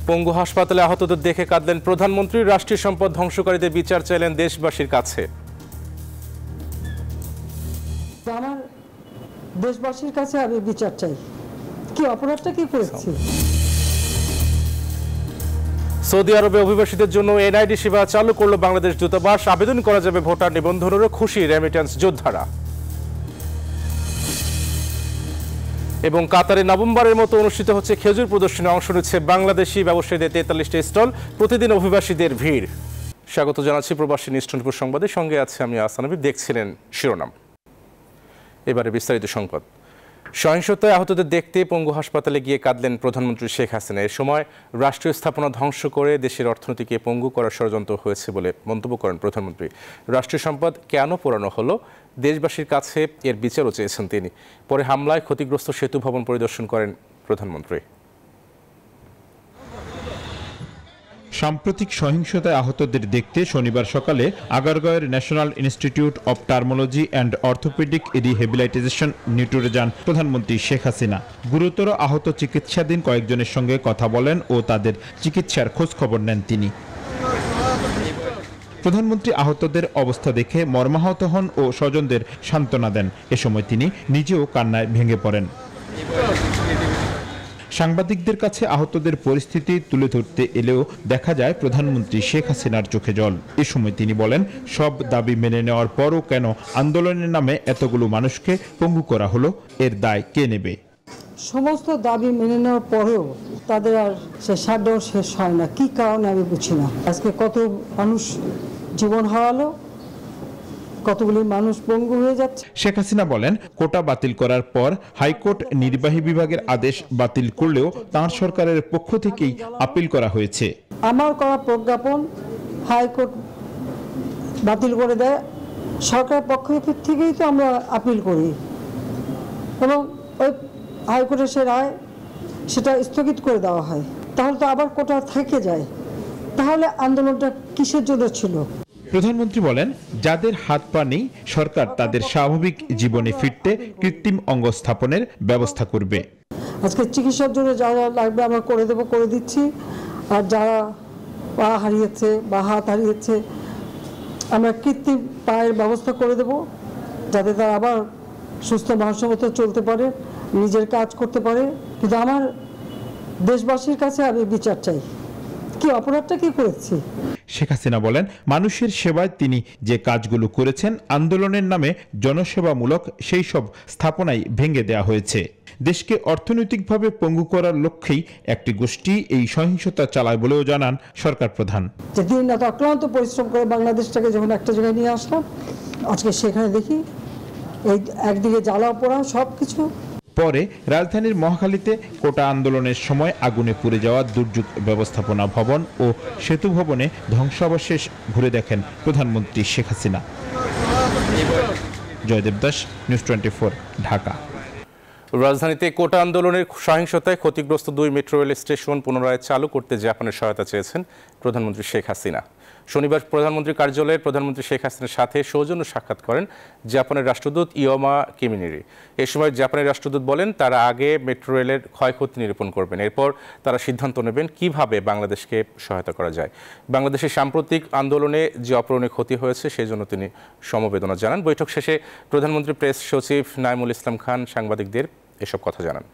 পঙ্গু হাসপাতালে আহতদের দেখে কাঁদলেন প্রধানমন্ত্রী। রাষ্ট্রীয় সম্পদ ধ্বংসকারীদের বিচার চাইলেন দেশবাসীর কাছে। আমার দেশবাসীর কাছে আমি বিচার চাই, কি অপরাধটা কি করেছি। সৌদি আরবে অভিবাসীদের জন্য এনআইডি সেবা চালু করল বাংলাদেশ দূতাবাস। আবেদন করা যাবে ভোটার নিবন্ধনেরও খুশি রেমিটেন্স যোদ্ধারা। এবং কাতারে নভেম্বরের মতো অনুষ্ঠিত হচ্ছে খেজুর প্রদর্শনী। অংশ নিচ্ছে বাংলাদেশি ব্যবসায়ীদের 43টি স্টল, প্রতিদিন অভিবাসীদের ভিড়। স্বাগত জানাচ্ছি প্রবাসী নিউজ 24 সংবাদের সঙ্গে আছে আমি আহসান হাবিব। দেখছিলেন শিরোনাম, এবারে বিস্তারিত সংবাদ। সহিংসতায় আহতদের দেখতে পঙ্গু হাসপাতালে গিয়ে কাঁদলেন প্রধানমন্ত্রী শেখ হাসিনা। এ সময় রাষ্ট্রীয় স্থাপনা ধ্বংস করে দেশের অর্থনীতিকে পঙ্গু করার ষড়যন্ত্র হয়েছে বলে মন্তব্য করেন প্রধানমন্ত্রী। রাষ্ট্রীয় সম্পদ কেন পোড়ানো হলো, দেশবাসীর কাছে এর বিচারও চেয়েছেন তিনি। পরে হামলায় ক্ষতিগ্রস্ত সেতু ভবন পরিদর্শন করেন প্রধানমন্ত্রী। সাম্প্রতিক সহিংসতায় আহতদের দেখতে শনিবার সকালে আগারগাঁওয়ের national institute of traumatology and orthopaedic rehabilitation নিউটরে যান প্রধানমন্ত্রী শেখ হাসিনা। গুরুতর আহত চিকিৎসাধীন কয়েকজনের সঙ্গে কথা বলেন ও তাদের চিকিৎসার খোঁজ খবর নেন তিনি। প্রধানমন্ত্রী আহতদের অবস্থা দেখে মর্মাহত হন ও স্বজনদের সান্ত্বনা দেন। এ সময় তিনি নিজেও কান্নায় ভেঙে পড়েন। সাংবাদিকদের কাছে আহতদের পরিস্থিতি তুলে ধরতে এলেও দেখা যায় প্রধানমন্ত্রী শেখ হাসিনার চোখে জল। এ সময় তিনি বলেন, সব দাবি মেনে নেওয়ার পরও কেন আন্দোলনের নামে এতগুলো মানুষকে পঙ্গু করা হলো, এর দায় কে নেবে? সমস্ত দাবি মেনে নেওয়ার পরেও তাদের আর সে শাটডাউন শেষ হয় না, কি কারণে আমি বুঝি না। আজকে কত মানুষ জীবন হারালো, কতগুলি মানুষ পঙ্গু হয়ে যাচ্ছে। শেখ হাসিনা বলেন, কোটা বাতিল করার পর হাইকোর্ট নির্বাহী বিভাগের আদেশ বাতিল করলেও তাঁর সরকারের পক্ষ থেকেই আপিল করা হয়েছে। আমার করা প্রজ্ঞাপন হাইকোর্ট বাতিল করে দেয়, সরকারের পক্ষ থেকেই তো আমরা আপিল করি এবং ওই হাইকোর্টের সে রায় সেটা স্থগিত করে দেওয়া হয়। তাহলে তো আবার কোটা থেকে যায়, তাহলে আন্দোলনটা কিসের জন্য ছিল? প্রধানমন্ত্রী বলেন, যাদের হাত পা নেই সরকার তাদের স্বাভাবিক জীবনে ফিরতে কৃত্রিম অঙ্গ স্থাপনের ব্যবস্থা করবে। আজকে চিকিৎসার জন্য যা যা লাগবে আমরা করে দেবো, করে দিচ্ছি। আর যারা পা হারিয়েছে বা হাত হারিয়েছে আমরা কৃত্রিম পায়ের ব্যবস্থা করে দেব, যাতে তারা আবার সুস্থ মানুষের মতো চলতে পারে, নিজের কাজ করতে পারে। কিন্তু আমার দেশবাসীর কাছে আমি বিচার চাই, কি অপরাধটা কি করেছি। শেখ হাসিনা বলেন, মানুষের সেবায় তিনি যে কাজগুলো করেছেন, আন্দোলনের নামে জনসেবামূলক সেই সব স্থাপনাই ভেঙে দেওয়া হয়েছে। দেশকে অর্থনৈতিকভাবে পঙ্গু করার লক্ষ্যেই একটি গোষ্ঠী এই সহিংসতা চালায় বলেও জানান সরকার প্রধান। যেদিন এত অক্লান্ত পরিশ্রম করে বাংলাদেশটাকে যখন একটা জায়গায় নিয়ে আসলাম, আজকে সেখানে দেখি এই একদিকে জ্বালা পোড়া সবকিছু। পরে রাজধানীর মহাখালীতে কোটা আন্দোলনের সময় আগুনে পুড়ে যাওয়া দুর্যোগ ব্যবস্থাপনা ভবন ও সেতু ভবনে ধ্বংসাবশেষ ঘুরে দেখেন প্রধানমন্ত্রী শেখ হাসিনা। জয়দেব দাস, নিউজ 24, ঢাকা। রাজধানীতে কোটা আন্দোলনের সহিংসতায় ক্ষতিগ্রস্ত 2 মেট্রো রেল স্টেশন পুনরায় চালু করতে জাপানের সহায়তা চেয়েছেন প্রধানমন্ত্রী শেখ হাসিনা। শনিবার প্রধানমন্ত্রীর কার্যালয়ে প্রধানমন্ত্রী শেখ হাসিনার সাথে সৌজন্য সাক্ষাৎ করেন জাপানের রাষ্ট্রদূত ইয়োমা কিমিনিরি। এ সময় জাপানের রাষ্ট্রদূত বলেন, তারা আগে মেট্রো রেলের ক্ষয়ক্ষতি নিরূপণ করবেন, এরপর তারা সিদ্ধান্ত নেবেন কিভাবে বাংলাদেশকে সহায়তা করা যায়। বাংলাদেশের সাম্প্রতিক আন্দোলনে যে অপূরণীয় ক্ষতি হয়েছে সেই জন্য তিনি সমবেদনা জানান। বৈঠক শেষে প্রধানমন্ত্রী প্রেস সচিব নাইমুল ইসলাম খান সাংবাদিকদের এসব কথা জানান।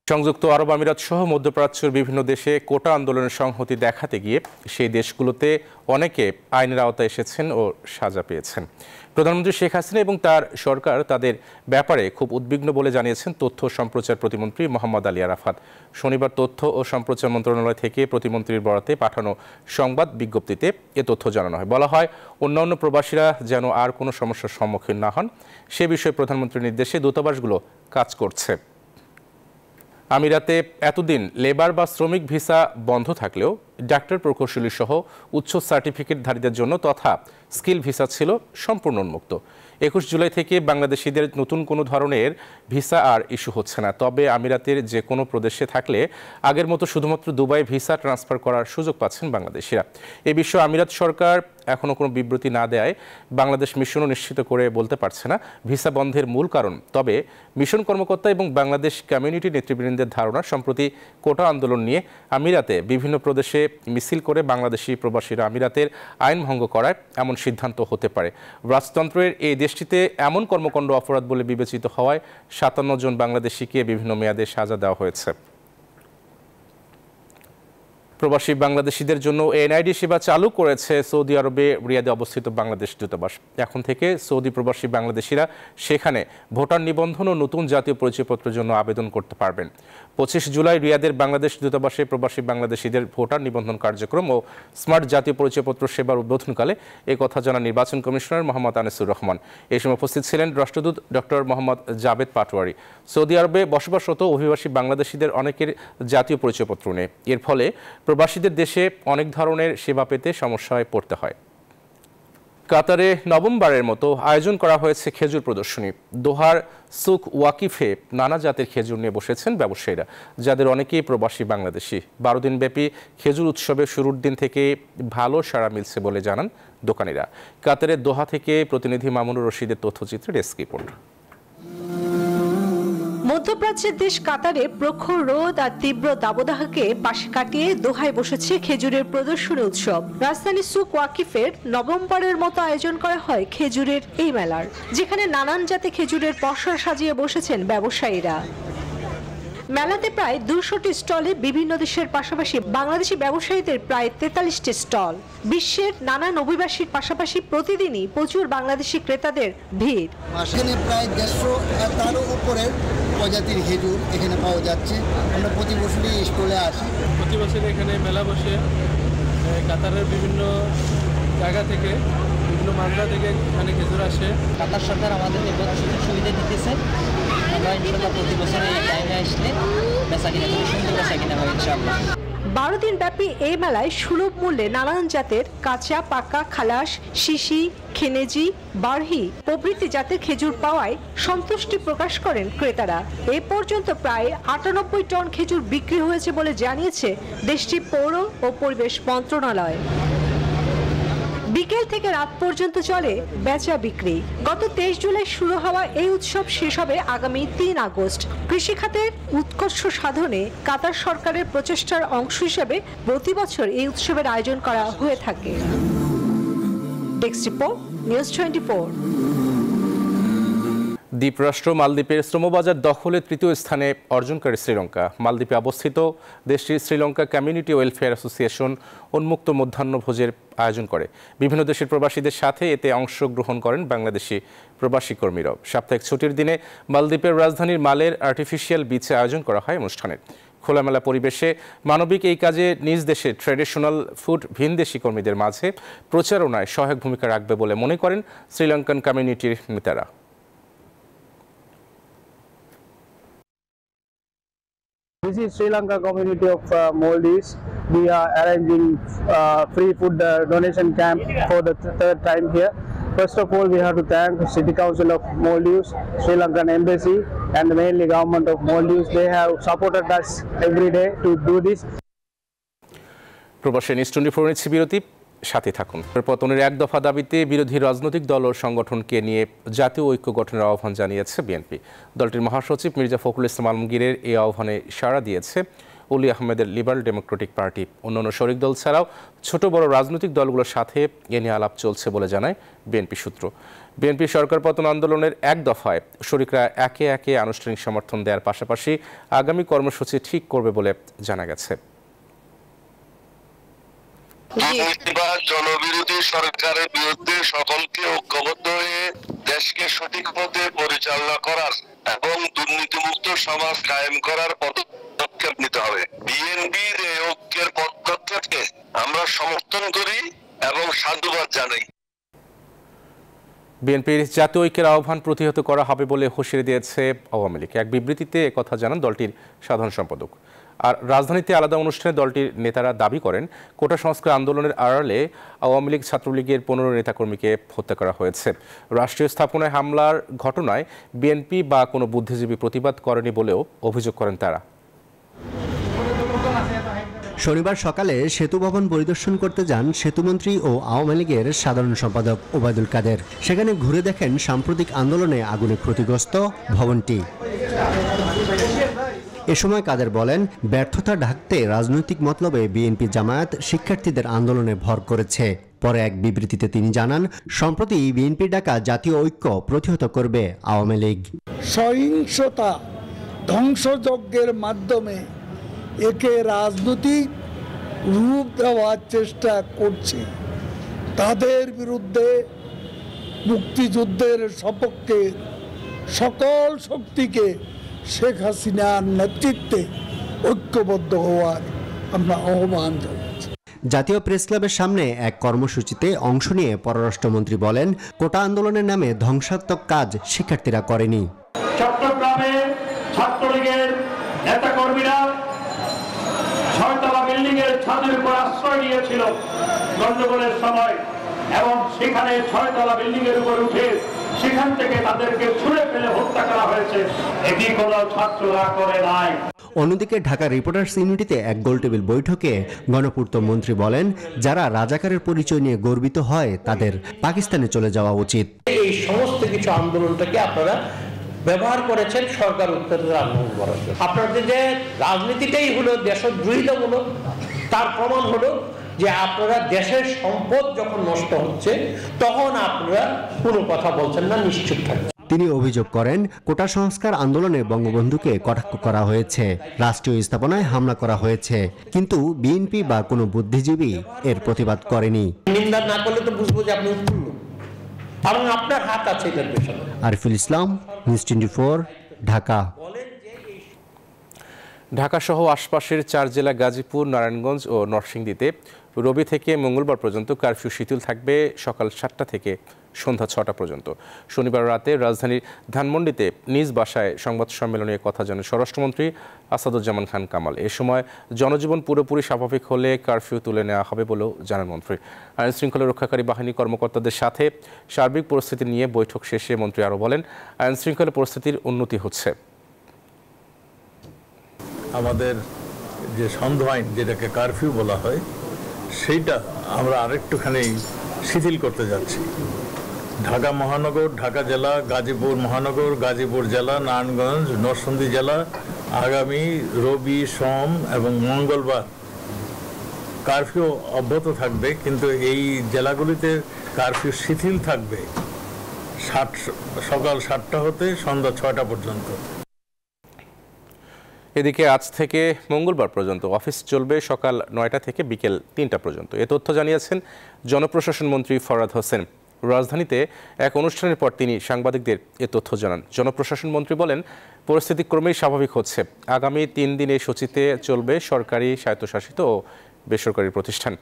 সংযুক্ত আরব আমিরাত সহ মধ্যপ্রাচ্যের বিভিন্ন দেশে কোটা আন্দোলনের সংহতি দেখাতে গিয়ে সেই দেশগুলোতে অনেকে আইনের আওতায় এসেছেন ও সাজা পেয়েছেন। প্রধানমন্ত্রী শেখ হাসিনা এবং তার সরকার তাদের ব্যাপারে খুব উদ্বিগ্ন বলে জানিয়েছেন তথ্য ও সম্প্রচার প্রতিমন্ত্রী মোহাম্মদ আলী আরাফাত। শনিবার তথ্য ও সম্প্রচার মন্ত্রণালয় থেকে প্রতিমন্ত্রীর বরাতে পাঠানো সংবাদ বিজ্ঞপ্তিতে এ তথ্য জানানো হয়। বলা হয়, অন্যান্য প্রবাসীরা যেন আর কোনো সমস্যার সম্মুখীন না হন সে বিষয়ে প্রধানমন্ত্রীর নির্দেশে দূতাবাসগুলো কাজ করছে। আমিরাতে এতদিন লেবার বা শ্রমিক ভিসা বন্ধ থাকলেও ডাক্তার, প্রকৌশলী সহ উচ্চ সার্টিফিকেটধারীদের জন্য তথা স্কিল ভিসা ছিল সম্পূর্ণ উন্মুক্ত। 21 জুলাই থেকে বাংলাদেশিদের নতুন কোনো ধরনের ভিসা আর ইস্যু হচ্ছে না। তবে আমিরাতের যে কোনো প্রদেশে থাকলে আগের মতো শুধুমাত্র দুবাই ভিসা ট্রান্সফার করার সুযোগ পাচ্ছেন বাংলাদেশিরা। এ বিষয়ে আমিরাত সরকার এখনও কোনো বিবৃতি না দেয় বাংলাদেশ মিশনও নিশ্চিত করে বলতে পারছে না ভিসা বন্ধের মূল কারণ। তবে মিশন কর্মকর্তা এবং বাংলাদেশ কমিউনিটি নেতৃবৃন্দের ধারণা, সম্প্রতি কোটা আন্দোলন নিয়ে আমিরাতে বিভিন্ন প্রদেশে মিছিল করে বাংলাদেশি প্রবাসীরা আমিরাতের আইন ভঙ্গ করায় এমন সিদ্ধান্ত হতে পারে। রাজতন্ত্রের এই দেশটিতে এমন কর্মকাণ্ড অপরাধ বলে বিবেচিত হওয়ায় 57 জন বাংলাদেশিকে বিভিন্ন মেয়াদে সাজা দেওয়া হয়েছে। প্রবাসী বাংলাদেশিদের জন্য এনআইডি সেবা চালু করেছে সৌদি আরবে রিয়াদে অবস্থিত বাংলাদেশ দূতাবাস। এখন থেকে সৌদি প্রবাসী বাংলাদেশিরা সেখানে ভোটার নিবন্ধন ও নতুন জাতীয় পরিচয়পত্রের জন্য আবেদন করতে পারবেন। 25 জুলাই রিয়াদের বাংলাদেশ দূতাবাসে প্রবাসী বাংলাদেশিদের ভোটার নিবন্ধন কার্যক্রম ও স্মার্ট জাতীয় পরিচয়পত্র সেবার উদ্বোধনকালে কথা জানান নির্বাচন কমিশনার মোহাম্মদ আনিসুর রহমান। এই সময় উপস্থিত ছিলেন রাষ্ট্রদূত ডক্টর মোহাম্মদ জাবেদ পাটোয়ারি। সৌদি আরবে বসবাসরত অভিবাসী বাংলাদেশিদের অনেকের জাতীয় পরিচয়পত্র নেই। এর ফলে প্রবাসীদের দেশে অনেক ধরনের সেবা পেতে সমস্যায় পড়তে হয়। কাতারে নবমবারের মতো আয়োজন করা হয়েছে খেজুর প্রদর্শনী। দোহার সুক ওয়াকিফে নানা জাতের খেজুর নিয়ে বসেছেন ব্যবসায়ীরা, যাদের অনেকেই প্রবাসী বাংলাদেশি। 12 দিনব্যাপী খেজুর উৎসবের শুরুর দিন থেকে ভালো সাড়া মিলছে বলে জানান দোকানিরা। কাতারের দোহা থেকে প্রতিনিধি মামুনুর রশিদের তথ্যচিত্রে ডেস্ক রিপোর্ট। মধ্যপ্রাচ্যের দেশ কাতারে প্রখর রোদ আর তীব্র দাবদাহকে পাশে কাটিয়ে দোহায় বসেছে খেজুরের প্রদর্শনী উৎসব। রাজধানী সুক ওয়াকিফের নভেম্বরের মতো আয়োজন করা হয় খেজুরের এই মেলার, যেখানে নানান জাতে খেজুরের পসরা সাজিয়ে বসেছেন ব্যবসায়ীরা। মেলাতে প্রায় 200টি স্টলে বিভিন্ন দেশের পাশাপাশি বাংলাদেশি ব্যবসায়ীদের প্রায় 43টি স্টল। বিশ্বের নানান অভিবাসীর পাশাপাশি প্রতিদিনই প্রচুর বাংলাদেশি ক্রেতাদের ভিড়। এখানে প্রায় 150 তারও উপরের প্রজাতির খেজুর এখানে পাওয়া যাচ্ছে। আমরা প্রতি বছরই স্টলে আসি। প্রতি বছর এখানে মেলা বসে। কাতারের বিভিন্ন জায়গা থেকে, বিভিন্ন মাদ্রা থেকে এখানে খেজুর আসে। কাতার সরকার আমাদেরকে সুযোগ সুবিধা দিতেছে। আমরা ইনশাআল্লাহ প্রতি বছর এই টাইমে আসলে বেচা কিনা খুব সুন্দর বেচা কিনা হয় ইনশাআল্লাহ। 12 দিন ব্যাপী এই মেলায় সুলভ মূল্যে নানান জাতের কাঁচা, পাকা, খালাস, শিশি, খেনেজি, বারহি প্রভৃতি জাতের খেজুর পাওয়ায় সন্তুষ্টি প্রকাশ করেন ক্রেতারা। এ পর্যন্ত প্রায় 98 টন খেজুর বিক্রি হয়েছে বলে জানিয়েছে দেশটির পৌর ও পরিবেশ মন্ত্রণালয়। বিকেল থেকে রাত পর্যন্ত চলে বেচা বিক্রি। গত 23 জুলাই শুরু হওয়া এই উৎসব শেষ হবে আগামী 3 আগস্ট। কৃষি খাতের উৎকর্ষ সাধনে কাতার সরকারের প্রচেষ্টার অংশ হিসেবে প্রতি বছর এই উৎসবের আয়োজন করা হয়ে থাকে। Desk report, news 24। দ্বীপরাষ্ট্র মালদ্বীপের শ্রমবাজার দখলে তৃতীয় স্থানে অর্জনকারী শ্রীলঙ্কা। মালদ্বীপে অবস্থিত দেশটির শ্রীলঙ্কা কমিউনিটি ওয়েলফেয়ার অ্যাসোসিয়েশন উন্মুক্ত মধ্যাহ্নভোজের আয়োজন করে। বিভিন্ন দেশের প্রবাসীদের সাথে এতে অংশগ্রহণ করেন বাংলাদেশি প্রবাসী কর্মীরাও। সাপ্তাহিক ছুটির দিনে মালদ্বীপের রাজধানীর মালের আর্টিফিশিয়াল বিচে আয়োজন করা হয় অনুষ্ঠানের। খোলামেলা পরিবেশে মানবিক এই কাজে নিজ দেশের ট্র্যাডিশনাল ফুড ভিনদেশি কর্মীদের মাঝে প্রচারণায় সহায়ক ভূমিকা রাখবে বলে মনে করেন শ্রীলঙ্কান কমিউনিটির নেতারা। This is Sri Lanka community of Maldives. We are arranging free food donation camp for the third time here. First of all, we have to thank City Council of Maldives, Sri Lankan Embassy, and mainly government of Maldives. They have supported us every day to do this. প্রবাসী news 24 নিচ্ছে বিরতি, সাথে থাকুন। পতনের এক দফা দাবিতে বিরোধী রাজনৈতিক দল ও সংগঠনকে নিয়ে জাতীয় ঐক্য গঠনের আহ্বান জানিয়েছে বিএনপি। দলটির মহাসচিব মির্জা ফখরুল ইসলাম আলমগীরের এই আহ্বানে সাড়া দিয়েছে ওলি আহমেদের লিবারেল ডেমোক্রেটিক পার্টি। অন্যান্য শরিক দল ছাড়াও ছোট বড় রাজনৈতিক দলগুলোর সাথে এ নিয়ে আলাপ চলছে বলে জানায় বিএনপি সূত্র। বিএনপি সরকার পতন আন্দোলনের এক দফায় শরিকরা একে একে আনুষ্ঠানিক সমর্থন দেওয়ার পাশাপাশি আগামী কর্মসূচি ঠিক করবে বলে জানা গেছে। জনবিরোধী সরকারের বিরুদ্ধে সকলকে ঐক্যবদ্ধ হয়ে দেশকে সঠিক পথে পরিচালনা করার এবং দুর্নীতিমুক্ত সমাজ কায়েম করার পদক্ষেপ নিতে হবে। বিএনপির এই ঐক্যের পদক্ষেপকে আমরা সমর্থন করি এবং সাধুবাদ জানাই। বিএনপির জাতীয় ঐক্যের আহ্বান প্রতিহত করা হবে বলে হুঁশিয়ারি দিয়েছে আওয়ামী লীগ। এক বিবৃতিতে একথা জানান দলটির সাধারণ সম্পাদক। আর রাজধানীতে আলাদা অনুষ্ঠানে দলটির নেতারা দাবি করেন কোটা সংস্কার আন্দোলনের আড়ালে আওয়ামী লীগ ছাত্রলীগের 15 নেতাকর্মীকে হত্যা করা হয়েছে। রাষ্ট্রীয় স্থাপনায় হামলার ঘটনায় বিএনপি বা কোনো বুদ্ধিজীবী প্রতিবাদ করেনি বলেও অভিযোগ করেন তারা। শনিবার সকালে সেতু ভবন পরিদর্শন করতে যান সেতুমন্ত্রী ও আওয়ামী লীগের সাধারণ সম্পাদক ওবায়দুল কাদের। সেখানে ঘুরে দেখেন সাম্প্রতিক আন্দোলনে আগুনে ক্ষতিগ্রস্ত ভবনটি। এ সময় কাদের বলেন, ব্যর্থতা ঢাকতে রাজনৈতিক মতলবে বিএনপি জামায়াত শিক্ষার্থীদের আন্দোলনে ভর করেছে। পরে এক বিবৃতিতে তিনি জানান, সম্প্রতি বিএনপির ডাকা জাতীয় ঐক্য প্রতিহত করবে আওয়ামী লীগ। সহিংসতা ধ্বংসযজ্ঞের মাধ্যমে একে রাজনৈতিক রূপ দেওয়ার চেষ্টা করছে। তাদের বিরুদ্ধে মুক্তিযুদ্ধের সপক্ষে সকল শক্তিকে শেখ হাসিনার নেতৃত্বে ঐক্যবদ্ধ হওয়ার আমরা আহ্বান জানাচ্ছি। জাতীয় প্রেস ক্লাবের সামনে এক কর্মসূচিতে অংশ নিয়ে পররাষ্ট্রমন্ত্রী বলেন, কোটা আন্দোলনের নামে ধ্বংসাত্মক কাজ শিক্ষার্থীরা করেনি। চট্টগ্রামে ছাত্রলীগের নেতাকর্মীরা 6তলা বিল্ডিং এর ছাদের উপর আশ্রয় নিয়েছিল গন্ডগোলের সময়, এবং সেখানে 6তলা বিল্ডিং এর উপর উঠে সেখান থেকে তাদেরকে ছুঁড়ে ফেলে হত্যা করা হয়েছে। এটি কোনো ছাত্ররা করে নাই। অন্যদিকে ঢাকা রিপোর্টার্স ইউনিটিতে এক গোলটেবিল বৈঠকে গণপূর্ত মন্ত্রী বলেন, যারা রাজাকারের পরিচয় নিয়ে গর্বিত হয় তাদের পাকিস্তানে চলে যাওয়া উচিত। এই সমস্ত কিছু আন্দোলনটাকে আপনারা ব্যবহার করেছেন সরকার উত্তরের আন্দোলন করার জন্য। আপনাদের যে রাজনীতিটাই হলো দেশদ্রোহিতামূলক, তার প্রমাণ হলো যে আপনারা দেশের সম্পদ যখন নষ্ট হচ্ছে তখন আপনারা কোনো কথা বলছেন না, নিশ্চুপ থাকছেন। তিনি অভিযোগ করেন, কোটা সংস্কার আন্দোলনে বঙ্গবন্ধুকে কটাক্ষ করা হয়েছে, রাষ্ট্রীয় স্থাপনায় হামলা করা হয়েছে, কিন্তু বিএনপি বা কোনো বুদ্ধিজীবী এর প্রতিবাদ করেনি। নিন্দা না করলে তো বুঝবো যে আপনি উৎফুল্ল, কারণ আপনার হাত আছে এটার পেছনে। আরিফুল ইসলাম, নিউজ 24, ঢাকা। ঢাকা সহ আশপাশের 4 জেলা গাজীপুর, নারায়ণগঞ্জ ও নরসিংদীতে রবি থেকে মঙ্গলবার পর্যন্ত কারফিউ শিথিল থাকবে সকাল 7টা থেকে সন্ধ্যা 6টা পর্যন্ত। শনিবার রাতে রাজধানীর ধানমন্ডিতে নিজ বাসায় সংবাদ সম্মেলনে কথা জানান স্বরাষ্ট্রমন্ত্রী আসাদুজ্জামান খান কামাল। এ সময় জনজীবন পুরোপুরি স্বাভাবিক হলে কারফিউ তুলে নেওয়া হবে বলেও জানান মন্ত্রী। আইন শৃঙ্খলা রক্ষাকারী বাহিনী কর্মকর্তাদের সাথে সার্বিক পরিস্থিতি নিয়ে বৈঠক শেষে মন্ত্রী আরও বলেন, আইন শৃঙ্খলা পরিস্থিতির উন্নতি হচ্ছে। আমাদের যে সন্দেহ আইন, যেটাকে কারফিউ বলা হয়, সেইটা আমরা আরেকটুখানি শিথিল করতে যাচ্ছি। ঢাকা মহানগর, ঢাকা জেলা, গাজীপুর মহানগর, গাজীপুর জেলা, নারায়ণগঞ্জ, নরসিংদী জেলা আগামী রবি, সোম এবং মঙ্গলবার কারফিউ অব্যাহত থাকবে, কিন্তু এই জেলাগুলিতে কারফিউ শিথিল থাকবে সকাল 7টা হতে সন্ধ্যা 6টা পর্যন্ত। এদিকে আজ থেকে মঙ্গলবার পর্যন্ত অফিস চলবে সকাল 9টা থেকে বিকেল 3টা পর্যন্ত। এ তথ্য জানিয়েছেন জনপ্রশাসন মন্ত্রী ফরহাদ হোসেন। রাজধানীতে এক অনুষ্ঠানের পর তিনি সাংবাদিকদের এ তথ্য জানান। জনপ্রশাসন মন্ত্রী বলেন, পরিস্থিতি ক্রমেই স্বাভাবিক হচ্ছে। আগামী 3 দিন এই সূচিতে চলবে সরকারি, স্বায়ত্তশাসিত ও বেসরকারি প্রতিষ্ঠান।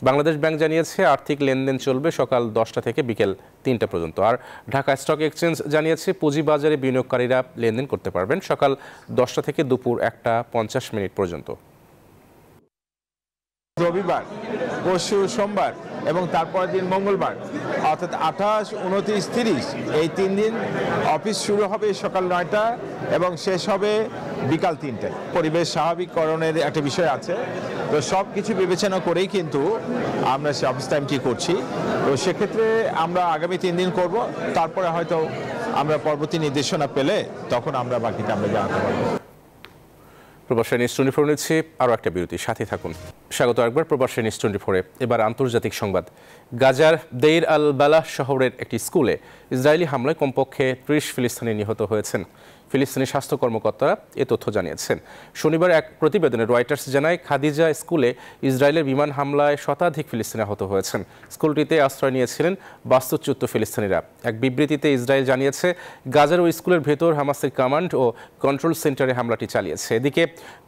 বাংলাদেশ ব্যাংক জানিয়েছে আর্থিক লেনদেন চলবে সকাল 10টা থেকে বিকেল 3টা পর্যন্ত। আর ঢাকা স্টক এক্সচেঞ্জ জানিয়েছে পুঁজিবাজারে বিনিয়োগকারীরা লেনদেন করতে পারবেন সকাল 10টা থেকে দুপুর 1:50 পর্যন্ত। রবিবার, পরশু সোমবার এবং তারপরের দিন মঙ্গলবার, অর্থাৎ 28, 29, 30 এই 3 দিন অফিস শুরু হবে সকাল 9টা এবং শেষ হবে বিকাল 3টায়। পরিবেশ স্বাভাবিককরণের একটা বিষয় আছে, তো সব কিছু বিবেচনা করেই কিন্তু আমরা সে অফিস টাইমটি করছি। তো সেক্ষেত্রে আমরা আগামী 3 দিন করব, তারপরে হয়তো আমরা পরবর্তী নির্দেশনা পেলে তখন আমরা বাকিটা আমরা জানাতে পারবো। প্রবাসী নিউজ 24 নিচ্ছি আরও একটা বিরতি, সাথে থাকুন। স্বাগত একবার প্রবাসী নিউজ 24-এ। এবার আন্তর্জাতিক সংবাদ। গাজার দেইর আল বালাহ শহরের একটি স্কুলে ইসরায়েলি হামলায় কমপক্ষে 30 ফিলিস্তিনি নিহত হয়েছেন। ফিলিস্তিনি স্বাস্থ্য কর্মকর্তারা এ তথ্য জানিয়েছেন। শনিবার এক প্রতিবেদনে রয়টার্স জানায়, খাদিজা স্কুলে ইসরায়েলের বিমান হামলায় শতাধিক ফিলিস্তিনি আহত হয়েছেন। স্কুলটিতে আশ্রয় নিয়েছিলেন বাস্তুচ্যুত ফিলিস্তিনিরা। এক বিবৃতিতে ইসরায়েল জানিয়েছে, গাজার ওই স্কুলের ভেতর হামাসের কমান্ড ও কন্ট্রোল সেন্টারে হামলাটি চালিয়েছে। এদিকে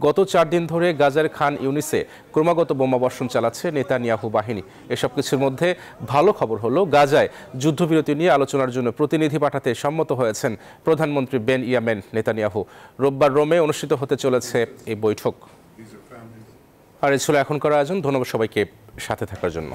গত 4 দিন ধরে গাজার খান ইউনিসে ক্রমাগত বোমাবর্ষণ চালাচ্ছে নেতানিয়াহু বাহিনী। এসব কিছুর মধ্যে ভালো খবর হলো, গাজায় যুদ্ধবিরতি নিয়ে আলোচনার জন্য প্রতিনিধি পাঠাতে সম্মত হয়েছেন প্রধানমন্ত্রী বেন ইয়ামেন নেতানিয়াহু। রোববার রোমে অনুষ্ঠিত হতে চলেছে এই বৈঠক। আর এই ছিল এখনকার আয়োজন। ধন্যবাদ সবাইকে সাথে থাকার জন্য।